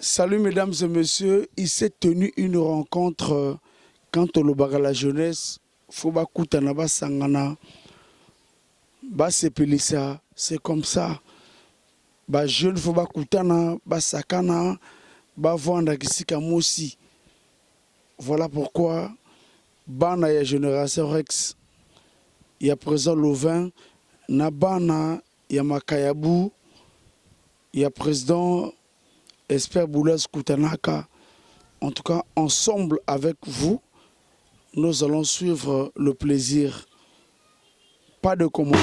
Salut mesdames et messieurs, il s'est tenu une rencontre quand on a la jeunesse, faut ba kutana ba sangana, ba sepelisa, c'est comme ça. Ba jeune faut ba kutana, ba sakana, ba vendre kisika mosi. Voilà pourquoi bana ya génération Rex, il y a présent Lovin, na bana ya Makayabu, il y a président Esper Boulas Koutanaka. En tout cas, ensemble avec vous, nous allons suivre le plaisir. Pas de commentaires.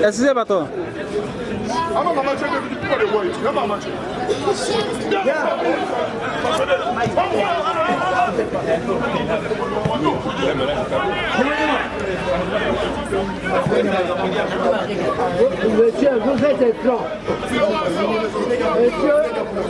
Est-ce que bateau? Monsieur, vous êtes un plan. Monsieur, vous êtes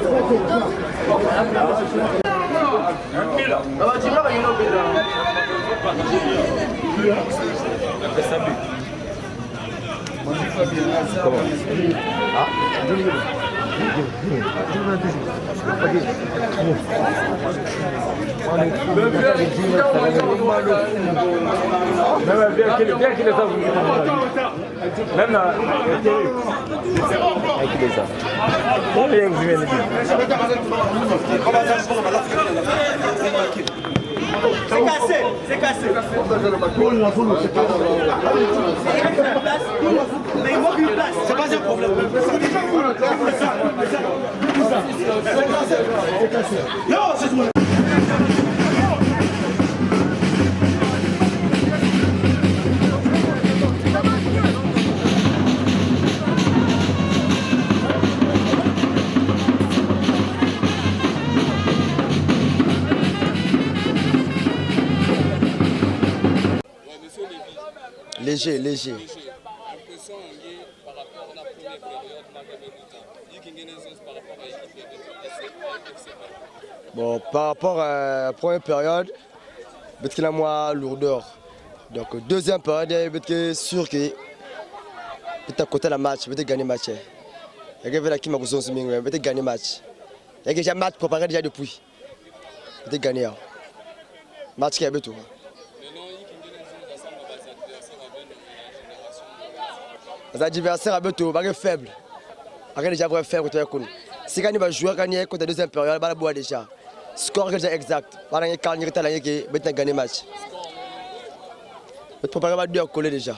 C'est cassé, c'est cassé. Mais il manque une place. C'est pas un problème. Léger, léger. Bon, par rapport à la première période, peut-être qu'il a moins lourdeur. Donc, deuxième période, peut-être sûr que peut-être côté la match, peut-être gagner match. Il y a qui m'a peut-être gagner match. Il y a déjà match préparé déjà depuis. Peut-être gagner. Match qui est tout. Les adversaires sont faibles. Ils sont déjà faibles. Si on va jouer contre la deuxième période, on va boire déjà. Score déjà exact. On va gagner le match. On va préparer deux collés déjà.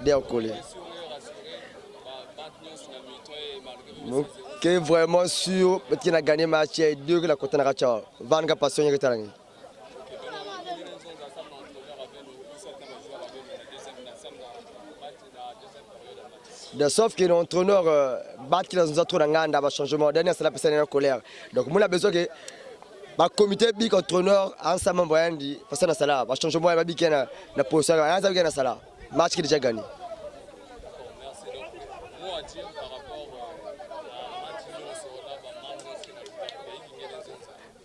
Deux collés. Je suis vraiment sûr qu'on a gagné le match. Deux que la côté de la Racha. 20 passions. Sauf que l'entraîneur bat qui nous a trop dans changement dernier c'est la personne en colère. Donc moi j'ai besoin que le comité big entraîneur ensemble moyen de passer dans ça va changement va bien na position on a bien ça match qui déjà gagné.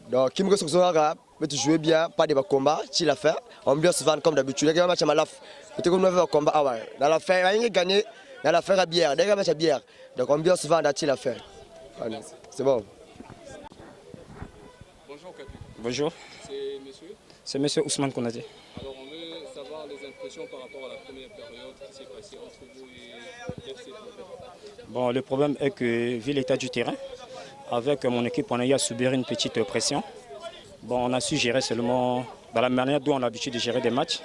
Donc qui me que ça peut jouer bien pas de combat, tu l'as fait. Ambiance van comme d'habitude. Il y a un match à malaf. Peut-être qu'on va combat dans la fin il a gagné. Il a fait à bière, il a fait à bière. Donc on bien souvent d'attirer l'affaire. C'est bon. Bonjour Capi. Bonjour, C'est monsieur. c'est monsieur Ousmane Konaté. Alors on veut savoir les impressions par rapport à la première période qui s'est passée entre vous et FC Fontaine. Bon, le problème est que, vu l'état du terrain, avec mon équipe, on a eu à subir une petite pression. Bon, on a su gérer seulement dans la manière dont on a l'habitude de gérer des matchs.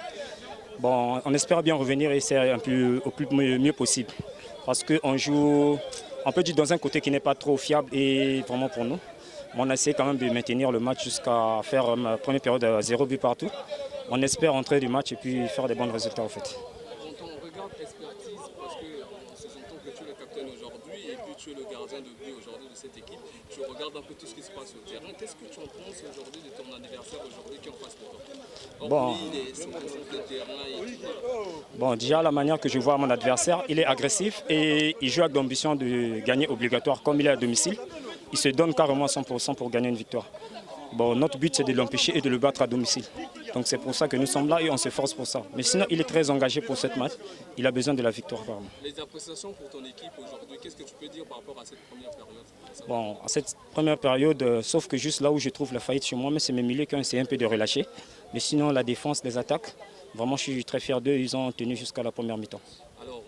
Bon, on espère bien revenir et c'est au plus mieux possible. Parce qu'on joue, on peut dire dans un côté qui n'est pas trop fiable et vraiment pour nous. Mais on a essayé quand même de maintenir le match jusqu'à faire une première période à 0 but partout. On espère entrer du match et puis faire des bons résultats en fait. Quand on regarde l'expertise, parce qu'on se entend que tu es le capitaine aujourd'hui et puis tu es le gardien de but aujourd'hui de cette équipe, tu regardes un peu tout ce qui se passe au terrain. Qu'est-ce que tu en penses aujourd'hui de ton adversaire aujourd'hui qui est en face de toi? Bon. Bon, déjà la manière que je vois mon adversaire, il est agressif et il joue avec l'ambition de gagner obligatoire. Comme il est à domicile, il se donne carrément 100% pour gagner une victoire. Bon, notre but c'est de l'empêcher et de le battre à domicile. Donc c'est pour ça que nous sommes là et on s'efforce pour ça. Mais sinon il est très engagé pour cette match, il a besoin de la victoire. Vraiment. Les appréciations pour ton équipe aujourd'hui, qu'est-ce que tu peux dire par rapport à cette première période? Bon, à cette première période, sauf que juste là où je trouve la faillite chez moi, mais c'est mes milieux qui ont essayé un peu de relâcher. Mais sinon la défense, les attaques, vraiment je suis très fier d'eux, ils ont tenu jusqu'à la première mi-temps. Alors,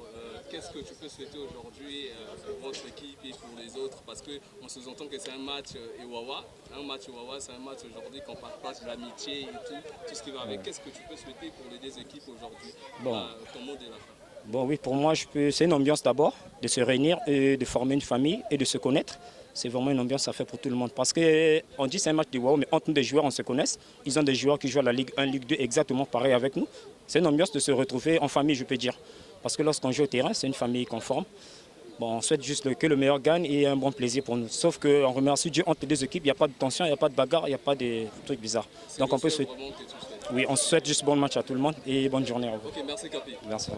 qu'est-ce que tu peux souhaiter aujourd'hui pour votre équipe et pour les autres? Parce qu'on se entend que c'est un match Ewawa. Un match Ewawa, c'est un match aujourd'hui qu'on partage l'amitié et tout ce qui va avec. Qu'est-ce que tu peux souhaiter pour les deux équipes aujourd'hui? Bon. Ton mot de la fin. Bon oui, pour moi, c'est une ambiance d'abord, de se réunir et de former une famille et de se connaître. C'est vraiment une ambiance à faire pour tout le monde. Parce qu'on dit c'est un match de WOW, mais entre nous des joueurs, on se connaît. Ils ont des joueurs qui jouent à la Ligue 1, Ligue 2 exactement pareil avec nous. C'est une ambiance de se retrouver en famille, je peux dire. Parce que lorsqu'on joue au terrain, c'est une famille conforme. Bon, on souhaite juste que le meilleur gagne et un bon plaisir pour nous. Sauf qu'on remercie Dieu entre les deux équipes, il n'y a pas de tension, il n'y a pas de bagarre, il n'y a pas de trucs bizarres. Donc on peut souhaiter. Oui, on souhaite juste bon match à tout le monde et bonne journée à vous. Ok, merci Capi. Merci.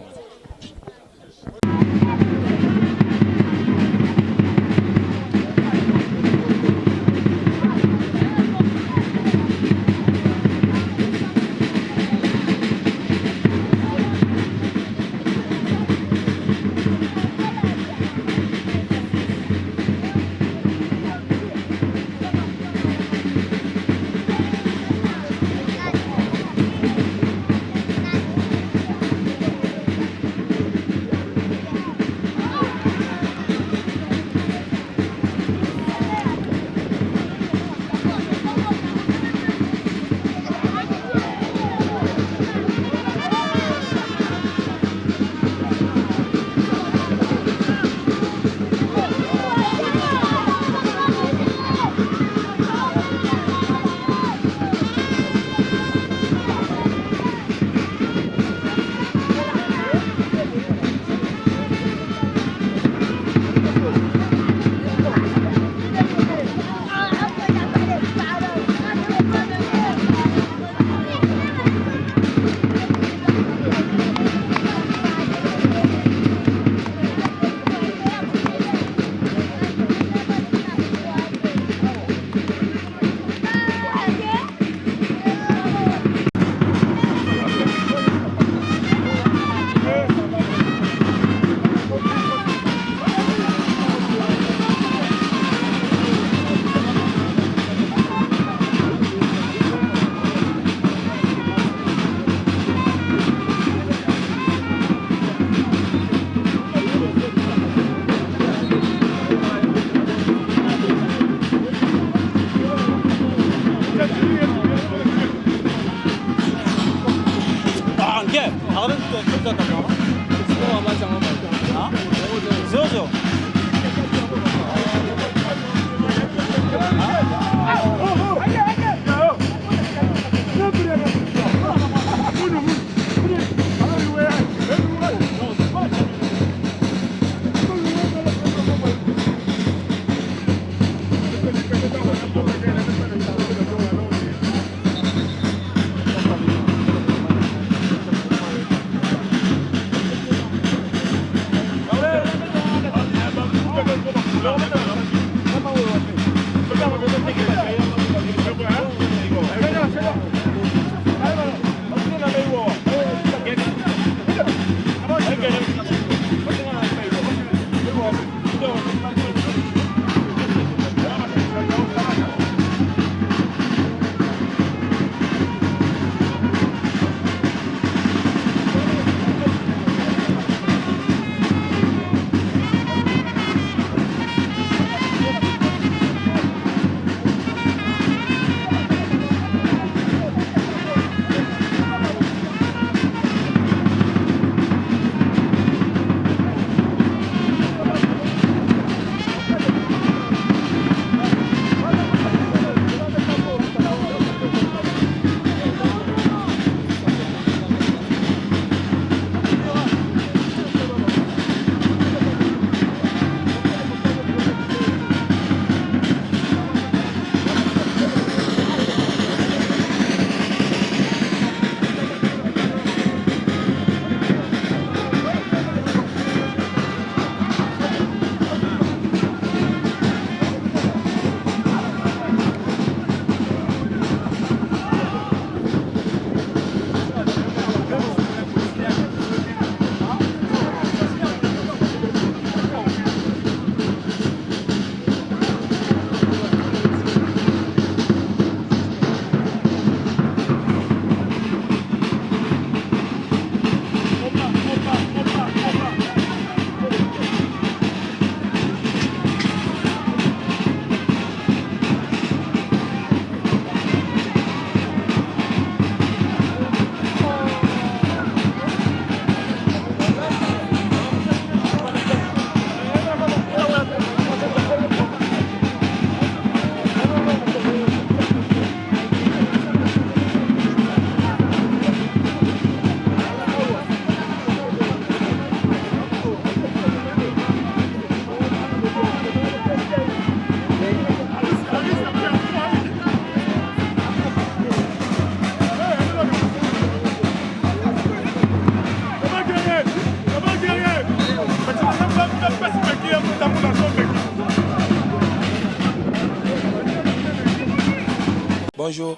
Bonjour,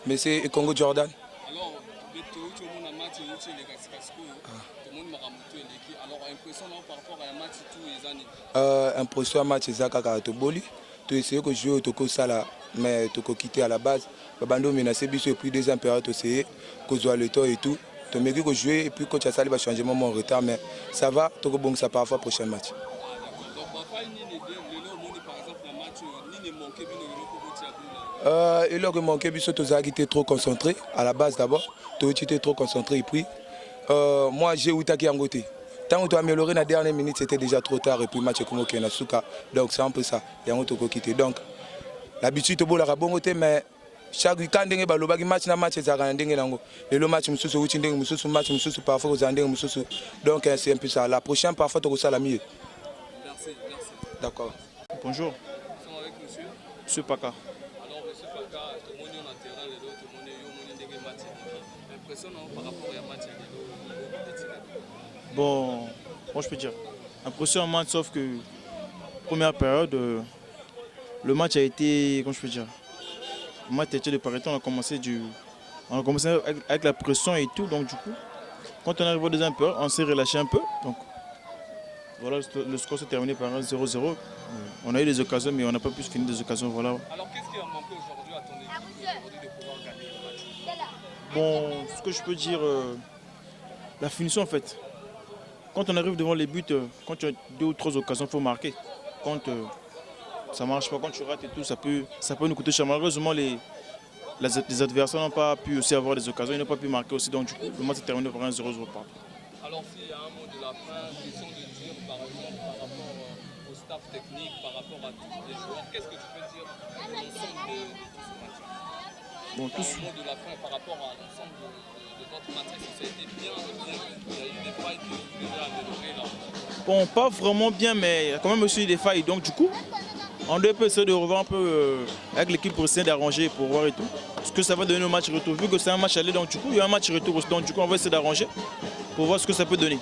monsieur Congo Jordan. Alors, tout le monde a match et les Gatsikasko, tout le monde m'a ramonté l'équipe. Alors, impression par rapport à la match tous les années. Impression à match Zaka Karatoboli. Tu essayes de jouer au Sala, mais tu as quitté à la base. Babando menacé bis et puis deuxième période tu essayes que jouer le temps et tout. Tu mérite de jouer et puis coach Assali va changer mon retard, mais ça va. Tu as bon ça parfois prochain match. Donc, parfois, il y a par exemple la match, il y a manqué il a manqué bis tu as été trop concentré à la base d'abord. Tu as été trop concentré et puis moi j'ai eu taqué en côté. Tant que tu as amélioré la dernière minute, c'était déjà trop tard et puis le match est comme au Souka. Donc c'est un peu ça. Il y a un autre quitté. Donc l'habitude de la bon côté, mais chaque week-end, il y a un match, c'est le match, parfois donc c'est un peu ça. La prochaine, parfois, tu as la mieux. Merci. D'accord. Bonjour. Nous sommes avec monsieur. Monsieur Paka. Alors, monsieur Paka, tout le monde est en terrain, tout le monde est en match. Impressionnant par rapport à match. Bon, moi je peux dire, impressionnant, sauf que première période, le match a été, comment je peux dire, le match était de Pareto, on a commencé avec la pression et tout, donc du coup, quand on arrive au deuxième période, on s'est relâché un peu, donc voilà, le score s'est terminé par 0-0. On a eu des occasions, mais on n'a pas pu finir des occasions, voilà. Alors qu'est-ce qui a manqué aujourd'hui à ton équipe de pouvoir gagner le match? Bon, ce que je peux dire, la finition en fait. Quand on arrive devant les buts, quand tu as 2 ou 3 occasions, il faut marquer. Quand ça ne marche pas, quand tu rates et tout, ça peut nous coûter cher. Malheureusement, les adversaires n'ont pas pu aussi avoir des occasions, ils n'ont pas pu marquer aussi. Donc du coup, le match s'est terminé par 1-0 par. Alors s'il y a un mot de la fin, question de dire par exemple par rapport au staff technique, par rapport à tous les joueurs, qu'est-ce que tu peux dire de l'ensemble de ce match? Bon, Un mot de la fin par rapport à l'ensemble de votre match, ça a été bien, il y a eu des failles que vous devez améliorer là. Bon, pas vraiment bien, mais il y a quand même aussi des failles. Donc du coup, on doit essayer de revoir un peu avec l'équipe pour essayer d'arranger, pour voir et tout. Ce que ça va donner au match retour. Vu que c'est un match aller, donc du coup, il y a un match retour aussi. Donc du coup, on va essayer d'arranger pour voir ce que ça peut donner.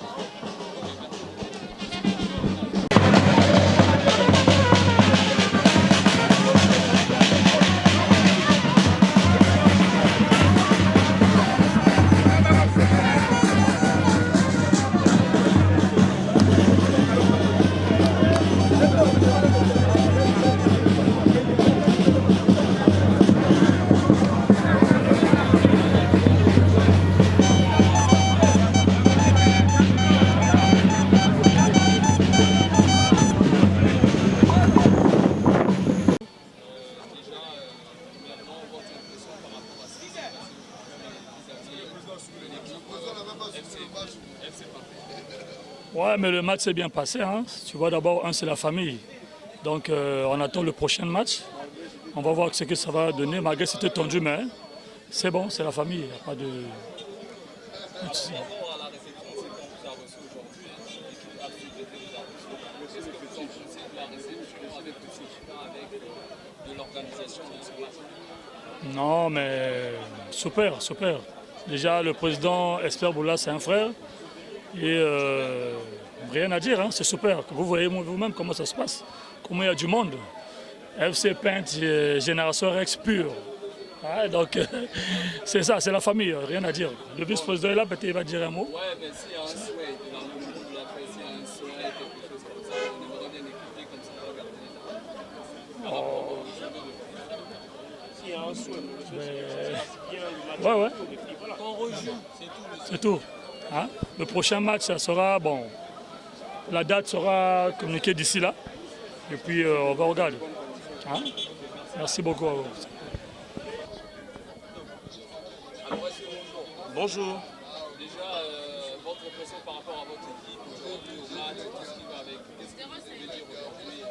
Ouais, mais le match s'est bien passé. Hein. Tu vois, d'abord, c'est la famille. Donc, on attend le prochain match. On va voir ce que ça va donner. Malgré que c'était tendu, mais c'est bon, c'est la famille. Il n'y a pas de... Non, mais super. Déjà, le président Esper Boula, c'est un frère. Et rien à dire, hein, c'est super. Vous voyez vous-même comment ça se passe, comment il y a du monde. FC Pinte, génération Rex pure. Ouais, donc c'est ça, c'est la famille, rien à dire. Le vice-président est là, peut-être il va dire un mot. Ouais, mais s'il y a un souhait, dans le monde de la presse, s'il y a un souhait, quelque chose comme ça, on aimerait bien écouter comme ça, regarder. S'il y a un souhait, Ouais. on rejoue, c'est tout. Hein? Le prochain match, ça sera, bon, la date sera communiquée d'ici là. Et puis, on va regarder. Hein? Merci beaucoup à vous. Bonjour. Déjà, votre impression par rapport à votre équipe, aujourd'hui, au match, tout ce qui va avec, qu'est-ce que vous pouvez dire aujourd'hui?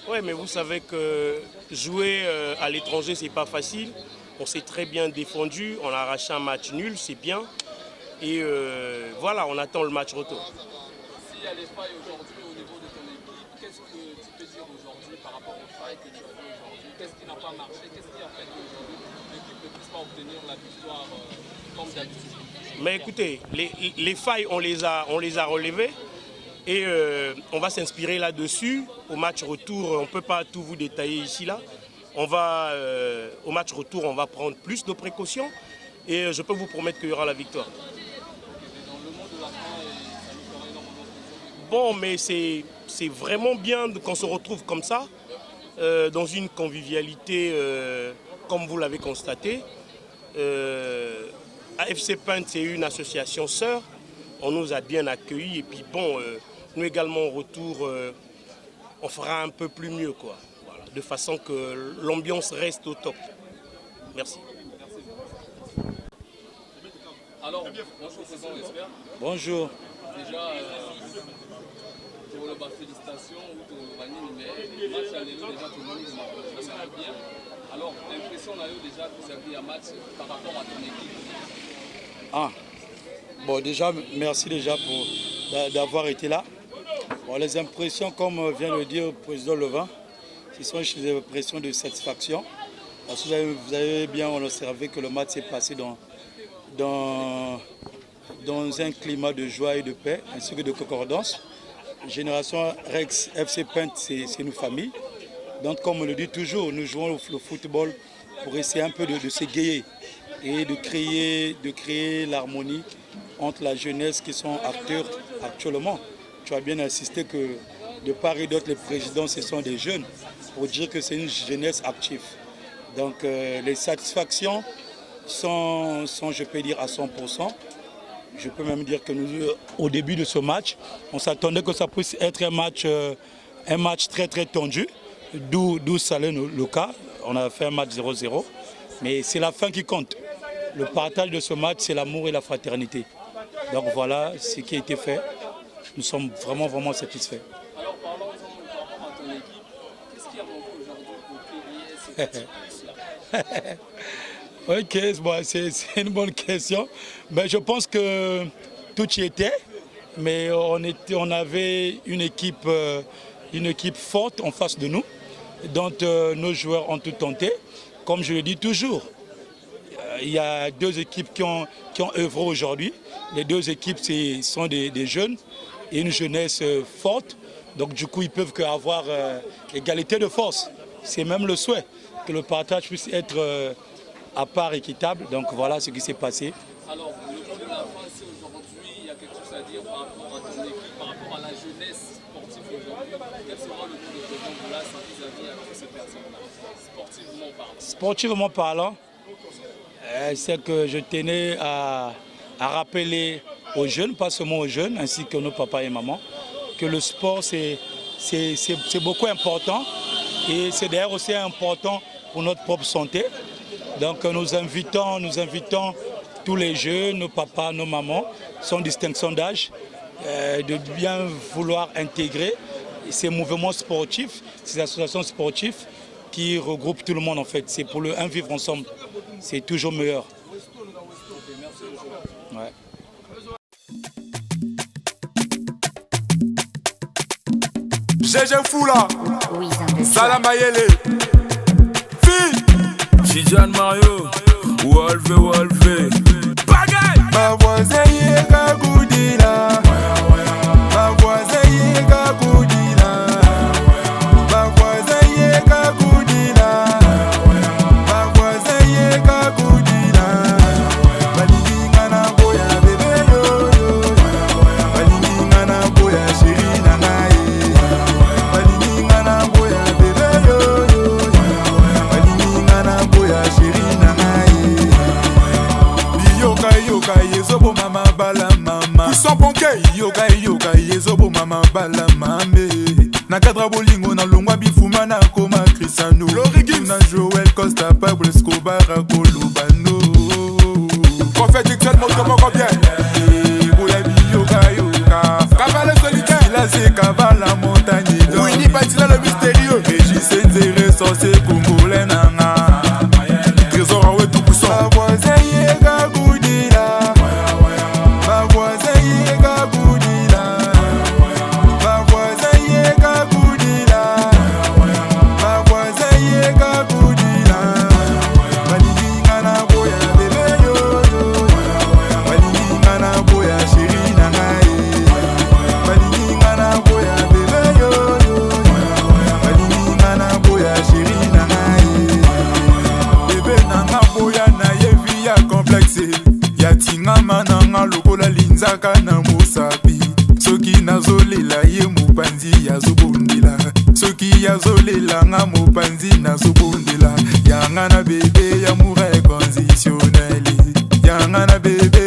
Oui, mais vous savez que jouer à l'étranger, c'est pas facile. On s'est très bien défendu, on a arraché un match nul, c'est bien. Et voilà, on attend le match retour. S'il y a des failles aujourd'hui au niveau de ton équipe, qu'est-ce que tu peux dire aujourd'hui par rapport aux failles que tu as vues aujourd'hui? Qu'est-ce qui n'a pas marché? Qu'est-ce qui a fait qu'aujourd'hui l'équipe ne puisse pas obtenir la victoire comme d'habitude? Mais écoutez, les failles, on les a relevées. Et on va s'inspirer là-dessus. Au match retour, on ne peut pas tout vous détailler ici, là. On va, au match retour, on va prendre plus de précautions et je peux vous promettre qu'il y aura la victoire. Bon, mais c'est vraiment bien qu'on se retrouve comme ça, dans une convivialité, comme vous l'avez constaté. AFC Paint, c'est une association sœur. On nous a bien accueillis et puis bon, nous également au retour, on fera un peu plus mieux, quoi. Voilà, de façon que l'ambiance reste au top. Merci. Alors, bonjour président, j'espère. Bonjour. Déjà, pour le bas, félicitations, mais le match à l'élo, déjà tout le monde ça va bien. Alors, l'impression on a eu déjà que vous avez un match par rapport à ton équipe. Ah, bon déjà, merci déjà d'avoir été là. Bon, les impressions, comme vient de le dire le président Levin, ce sont des impressions de satisfaction. Parce que vous avez bien observé que le match s'est passé dans un climat de joie et de paix, ainsi que de concordance. Génération Rex FC Paint, c'est une famille. Donc comme on le dit toujours, nous jouons le football pour essayer un peu de s'égayer et de créer l'harmonie entre la jeunesse qui sont acteurs actuellement. Tu as bien insisté que de part et d'autre, les présidents, ce sont des jeunes, pour dire que c'est une jeunesse active. Donc les satisfactions sont, je peux dire, à 100%. Je peux même dire que nous, au début de ce match, on s'attendait que ça puisse être un match très très tendu, d'où ça allait le cas. On a fait un match 0-0, mais c'est la fin qui compte. Le partage de ce match, c'est l'amour et la fraternité. Donc voilà ce qui a été fait. Nous sommes vraiment, vraiment satisfaits. Alors parlons par rapport à ton équipe. Qu'est-ce qui a manqué aujourd'hui pour créer ce Ok, bon, c'est une bonne question. Mais je pense que tout y était, mais on avait une équipe forte en face de nous, dont nos joueurs ont tout tenté. Comme je le dis toujours, il y a deux équipes qui ont œuvré aujourd'hui. Les deux équipes sont des jeunes et une jeunesse forte. Donc du coup, ils peuvent qu'avoir égalité de force. C'est même le souhait, que le partage puisse être à part équitable. Donc voilà ce qui s'est passé. Alors, le mot de la fin, c'est aujourd'hui, il y a quelque chose à dire par rapport à ton équipe, par rapport à la jeunesse sportive aujourd'hui. Quel sera le mot de président Boulas vis-à-vis à toutes ces personnes-là, sportivement parlant? Sportivement parlant, c'est que je tenais à rappeler aux jeunes, pas seulement aux jeunes, ainsi que nos papas et mamans, que le sport c'est beaucoup important et c'est d'ailleurs aussi important pour notre propre santé. Donc nous invitons tous les jeunes, nos papas, nos mamans, sans distinction d'âge, de bien vouloir intégrer ces mouvements sportifs, ces associations sportives qui regroupent tout le monde en fait. C'est pour un vivre ensemble, c'est toujours meilleur. Ouais. GG Foula, Salam Ayele, Tijan Mario, Wolve, Bagay, ma voisine est Kagoudina, ma voisine est Kagoudina, ma voisine est Kagoudina, ma voisine est Kagoudina, Balingana boya bébé yo, Balingana boya chéri nanae, Balingana boya bébé yo, Balingana boya chéri nanae. Yoka yezobo mama bala mama Kusan ponke yoka yezobo mama bala mame Na kadra bolingo na longwa bifuma na koma Cristiano Lorigim na Joel Costa Pablo Escobar Kolubano Prophète Dixon Motomoko bien Boya yoka Cavale solitaire Il a ses cavales à montagne Winnie Batila le mystérieux Régis Nzere sorcier congolais nanga Trésor en ouais tout poussant Ma voisine est Gagoudina Ma voisine est Gagoudina Ma voisine est Gagoudina Ma voisine est Gagoudina Balingana boya bébé yo Balingana boya chéri nanae Balingana boya bébé yo Balingana boya chéri nanae nanga mopanzi nazobondela yanga na bebe ya moura inconditionnel yanga na bebe